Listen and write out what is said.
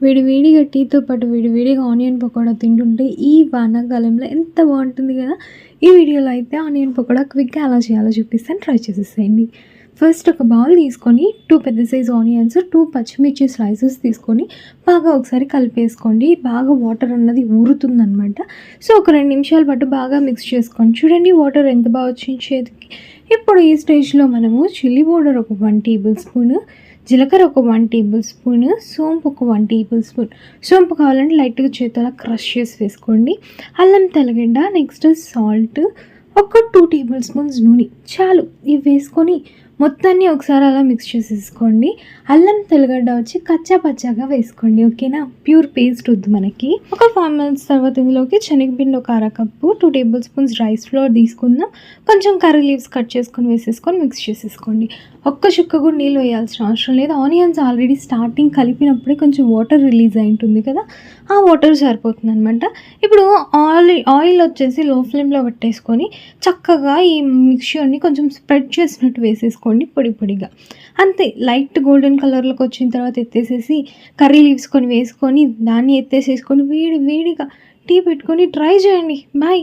వేడి వేడిగా టీతో పాటు వేడి వేడిగా ఆనియన్ పకోడా తింటుంటే ఈ వానాకాలంలో ఎంత బాగుంటుంది కదా. ఈ వీడియోలో అయితే ఆనియన్ పకోడా క్విక్గా ఎలా చేయాలో చూపిస్తాను, ట్రై చేసేసేయండి. ఫస్ట్ ఒక బౌల్ తీసుకొని 2 పెద్ద సైజ్ ఆనియన్స్, 2 పచ్చిమిర్చి స్లైసెస్ తీసుకొని బాగా ఒకసారి కలిపేసుకోండి. బాగా వాటర్ అన్నది ఊరుతుందనమాట. సో ఒక 2 నిమిషాల పాటు బాగా మిక్స్ చేసుకోండి. చూడండి వాటర్ ఎంత బాగా వచ్చింది చేతికి. ఇప్పుడు ఈ స్టేజ్లో మనము చిల్లీ పౌడర్ ఒక 1 టేబుల్ స్పూన్, జీలకర్ర ఒక 1 టేబుల్ స్పూన్, సోంపు ఒక 1 టేబుల్ స్పూన్. సోంపు కావాలంటే లైట్గా చేతిలో క్రష్ చేసి వేసుకోండి. అల్లం తెల్లగడ్డ, నెక్స్ట్ సాల్ట్, ఒక 2 టేబుల్ స్పూన్స్ నూనె చాలు. ఇవి వేసుకొని మొత్తాన్ని ఒకసారి అలా మిక్స్ చేసేసుకోండి. అల్లం తెల్లగడ్డ వచ్చి కచ్చా పచ్చాగా వేసుకోండి, ఓకేనా. ప్యూర్ పేస్ట్ వద్దు మనకి. ఒక 5 మినిట్స్ తర్వాత ఇందులోకి శనగపిండి ఒక అరకప్పు, 2 టేబుల్ స్పూన్స్ రైస్ ఫ్లోర్ తీసుకుందాం. కొంచెం కర్రీ లీవ్స్ కట్ చేసుకొని వేసేసుకొని మిక్స్ చేసేసుకోండి. ఒక్క చుక్క కూడా నీళ్ళు వేయాల్సిన అవసరం లేదు. ఆనియన్స్ ఆల్రెడీ స్టార్టింగ్ కలిపినప్పుడే కొంచెం వాటర్ రిలీజ్ అయి ఉంటుంది కదా, ఆ వాటర్ సరిపోతుంది అనమాట. ఇప్పుడు ఆయిల్ వచ్చేసి లో ఫ్లేమ్లో పెట్టేసుకొని చక్కగా ఈ మిక్చర్ని కొంచెం స్ప్రెడ్ చేసినట్టు వేసేసుకోండి పొడి పొడిగా. అంతే, లైట్ గోల్డెన్ కలర్లోకి వచ్చిన తర్వాత ఎత్తేసేసి కర్రీ లీవ్స్ కొన్ని వేసుకొని దాన్ని ఎత్తేసేసుకొని వేడి వేడిగా టీ పెట్టుకొని ట్రై చేయండి. బాయ్.